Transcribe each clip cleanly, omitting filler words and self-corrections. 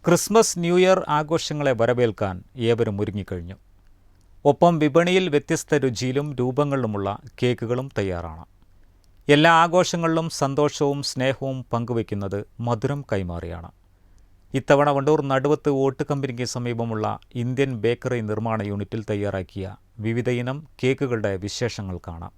Christmas new year ആഘോഷങ്ങളെ വരവേൽക്കാൻ ഏവരും ഒരുങ്ങിക്കഴിഞ്ഞു. ഒപ്പം വിപണിയിൽ വ്യത്യസ്ത രുചിയിലും രൂപങ്ങളിലുമുള്ള കേക്കുകളും തയ്യാറാണ്. എല്ലാ ആഘോഷങ്ങളിലും സന്തോഷവും സ്നേഹവും പങ്കുവയ്ക്കുന്നത് മധുരം കൈമാറിയാണ്. ഇത്തവണ വണ്ടൂർ നടുവത്ത് ഓട്ട് കമ്പനിക്ക് സമീപമുള്ള ഇന്ത്യൻ ബേക്കറി നിർമ്മാണ യൂണിറ്റിൽ തയ്യാറാക്കിയ വിവിധയിനം കേക്കുകളുടെ വിശേഷങ്ങൾ കാണാം.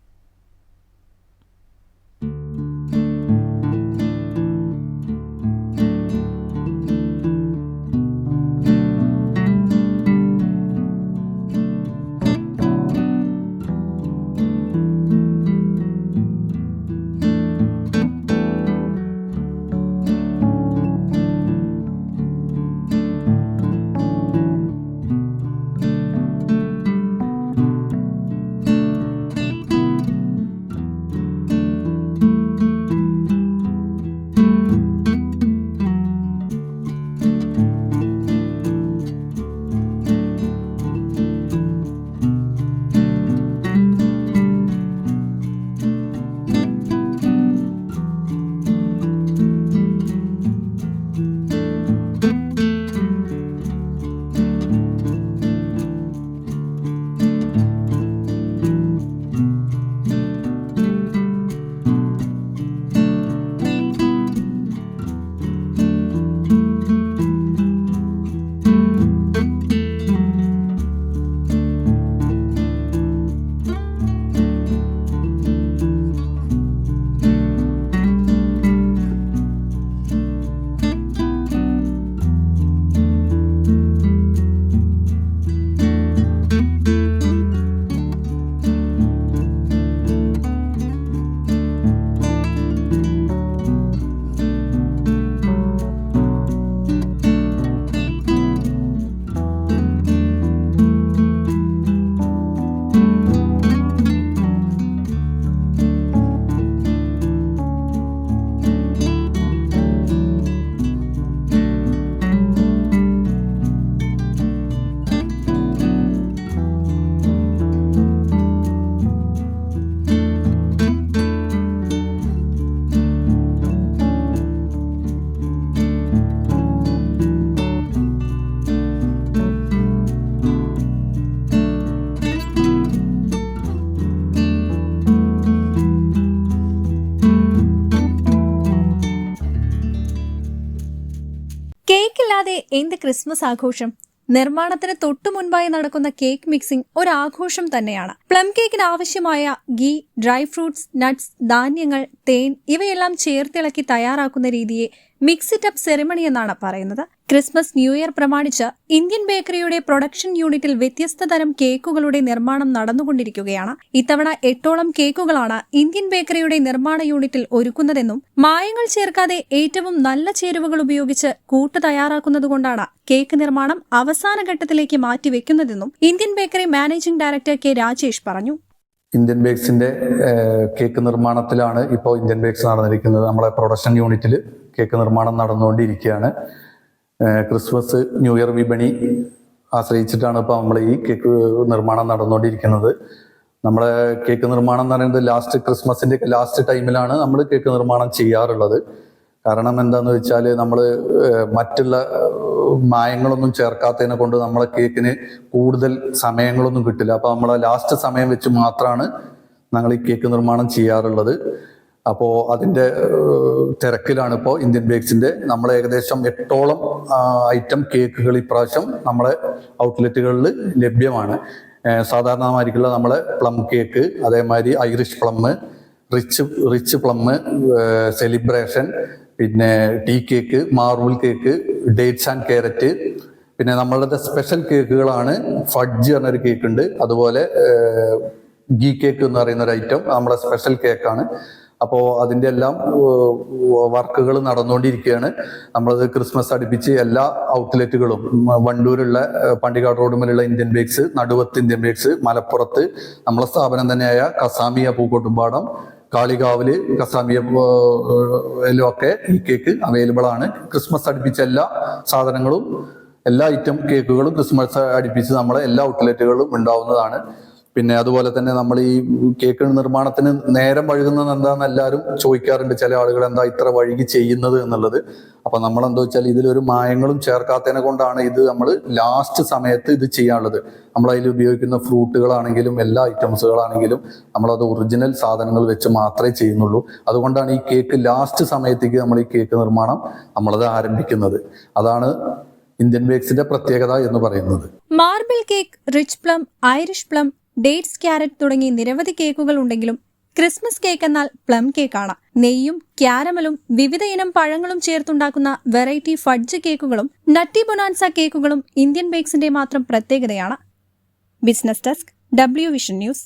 കേക്കില്ലാതെ എന്ത് ക്രിസ്മസ് ആഘോഷം? നിർമ്മാണത്തിന് തൊട്ടു മുൻപായി നടക്കുന്ന കേക്ക് മിക്സിംഗ് ഒരു ആഘോഷം തന്നെയാണ്. പ്ലം കേക്കിന് ആവശ്യമായ ഗീ, ഡ്രൈ ഫ്രൂട്ട്സ്, നട്ട്സ്, ധാന്യങ്ങൾ, തേൻ ഇവയെല്ലാം ചേർത്തിളക്കി തയ്യാറാക്കുന്ന രീതിയെ മിക്സ് ഇറ്റ് അപ്പ് സെറിമണി എന്നാണ് പറയുന്നത്. ക്രിസ്മസ് ന്യൂ ഇയർ പ്രമാണിച്ച് ഇന്ത്യൻ ബേക്കറിയുടെ പ്രൊഡക്ഷൻ യൂണിറ്റിൽ വ്യത്യസ്ത തരം കേക്കുകളുടെ നിർമ്മാണം നടന്നുകൊണ്ടിരിക്കുകയാണ്. ഇത്തവണ 8ഓളം കേക്കുകളാണ് ഇന്ത്യൻ ബേക്കറിയുടെ നിർമ്മാണ യൂണിറ്റിൽ ഒരുക്കുന്നതെന്നും മായങ്ങൾ ചേർക്കാതെ ഏറ്റവും നല്ല ചേരുവകൾ ഉപയോഗിച്ച് കൂട്ട് തയ്യാറാക്കുന്നതുകൊണ്ടാണ് കേക്ക് നിർമ്മാണം അവസാന ഘട്ടത്തിലേക്ക് മാറ്റിവെക്കുന്നതെന്നും Indian bakery managing director K Rajesh പറഞ്ഞു. ഇന്ത്യൻ ബേക്സിന്റെ കേക്ക് നിർമ്മാണത്തിലാണ് ഇപ്പോൾ ഇന്ത്യൻ ബേക്സ് നടന്നിരിക്കുന്നത്. നമ്മളെ പ്രൊഡക്ഷൻ യൂണിറ്റിൽ കേക്ക് നിർമ്മാണം നടന്നുകൊണ്ടിരിക്കുകയാണ്. ക്രിസ്മസ് ന്യൂ ഇയർ വിപണി ആശ്രയിച്ചിട്ടാണ് ഇപ്പോൾ നമ്മൾ ഈ കേക്ക് നിർമ്മാണം നടന്നുകൊണ്ടിരിക്കുന്നത്. നമ്മളെ കേക്ക് നിർമ്മാണം എന്ന് പറയുന്നത് ക്രിസ്മസിന്റെ ലാസ്റ്റ് ടൈമിലാണ് നമ്മൾ കേക്ക് നിർമ്മാണം ചെയ്യാറുള്ളത്. കാരണം എന്താന്ന് വെച്ചാൽ നമ്മൾ മറ്റുള്ള മായങ്ങളൊന്നും ചേർക്കാത്തതിനെ കൊണ്ട് നമ്മളെ കേക്കിന് കൂടുതൽ സമയങ്ങളൊന്നും കിട്ടില്ല. അപ്പോൾ നമ്മളെ ലാസ്റ്റ് സമയം വെച്ച് മാത്രമാണ് ഞങ്ങൾ ഈ കേക്ക് നിർമ്മാണം ചെയ്യാറുള്ളത്. അപ്പോൾ അതിൻ്റെ തിരക്കിലാണ് ഇപ്പോൾ ഇന്ത്യൻ ബേക്സിന്റെ നമ്മൾ ഏകദേശം 8ഓളം ഐറ്റം കേക്കുകൾ ഇപ്രാവശ്യം നമ്മളെ ഔട്ട്ലെറ്റുകളിൽ ലഭ്യമാണ്. സാധാരണമായിരിക്കുള്ള നമ്മളെ പ്ലം കേക്ക്, അതേമാതിരി Irish plum, rich plum, celebration, പിന്നെ tea cake, marble cake, dates and carrot, പിന്നെ നമ്മളുടെ സ്പെഷ്യൽ കേക്കുകളാണ് ഫഡ്ജ് എന്നൊരു കേക്ക് ഉണ്ട്, അതുപോലെ ഗീ കേക്ക് എന്ന് പറയുന്ന ഒരു ഐറ്റം നമ്മുടെ സ്പെഷ്യൽ കേക്കാണ്. അപ്പോൾ അതിൻ്റെ എല്ലാം വർക്കുകൾ നടന്നുകൊണ്ടിരിക്കുകയാണ്. നമ്മളത് ക്രിസ്മസ് അടുപ്പിച്ച് എല്ലാ ഔട്ട്ലെറ്റുകളും വണ്ടൂരുള്ള പണ്ടിക്കാട് റോഡ് മുതലുള്ള ഇന്ത്യൻ ബേക്സ്, നടുവത്ത് ഇന്ത്യൻ ബേക്സ്, മലപ്പുറത്ത് നമ്മളെ സ്ഥാപനം തന്നെയായ കസാമിയ പൂക്കോട്ടുംപാടം, കാളികാവില് കസാമിയയിലൊക്കെ ഈ കേക്ക് അവൈലബിൾ ആണ്. ക്രിസ്മസ് അടുപ്പിച്ച എല്ലാ സാധനങ്ങളും, എല്ലാ ഐറ്റം കേക്കുകളും ക്രിസ്മസ് അടുപ്പിച്ച് നമ്മളെ എല്ലാ ഔട്ട്ലെറ്റുകളിലും ഉണ്ടാവുന്നതാണ്. പിന്നെ അതുപോലെ തന്നെ നമ്മൾ ഈ കേക്ക് നിർമ്മാണത്തിന് നേരം വഴുകുന്നത് എന്താണെന്ന് എല്ലാവരും ചോദിക്കാറുണ്ട്. ചില ആളുകൾ എന്താ ഇത്ര വഴുകി ചെയ്യുന്നത് എന്നുള്ളത്. അപ്പൊ നമ്മൾ എന്താ വെച്ചാൽ ഇതിലൊരു മായങ്ങളും ചേർക്കാത്തതിനെ കൊണ്ടാണ് ഇത് നമ്മൾ ലാസ്റ്റ് സമയത്ത് ഇത് ചെയ്യാനുള്ളത്. നമ്മൾ അതിൽ ഉപയോഗിക്കുന്ന ഫ്രൂട്ടുകളാണെങ്കിലും എല്ലാ ഐറ്റംസുകളാണെങ്കിലും നമ്മളത് ഒറിജിനൽ സാധനങ്ങൾ വെച്ച് മാത്രമേ ചെയ്യുന്നുള്ളൂ. അതുകൊണ്ടാണ് ഈ കേക്ക് ലാസ്റ്റ് സമയത്തേക്ക് നമ്മൾ ഈ കേക്ക് നിർമ്മാണം നമ്മളത് ആരംഭിക്കുന്നത്. അതാണ് ഇന്ത്യൻ ബേക്സിന്റെ പ്രത്യേകത എന്ന് പറയുന്നത്. Marble cake, rich plum, Irish plum, dates, carrot തുടങ്ങി നിരവധി കേക്കുകൾ ഉണ്ടെങ്കിലും ക്രിസ്മസ് കേക്ക് എന്നാൽ പ്ലം കേക്കാണ്. നെയ്യും ക്യാരമലും വിവിധ ഇനം പഴങ്ങളും ചേർത്തുണ്ടാക്കുന്ന വെറൈറ്റി ഫഡ്ജ് കേക്കുകളും നട്ടി ബൊനാൻസ കേക്കുകളും ഇന്ത്യൻ ബേക്സിന്റെ മാത്രം പ്രത്യേകതയാണ്. Business desk, W Vision News.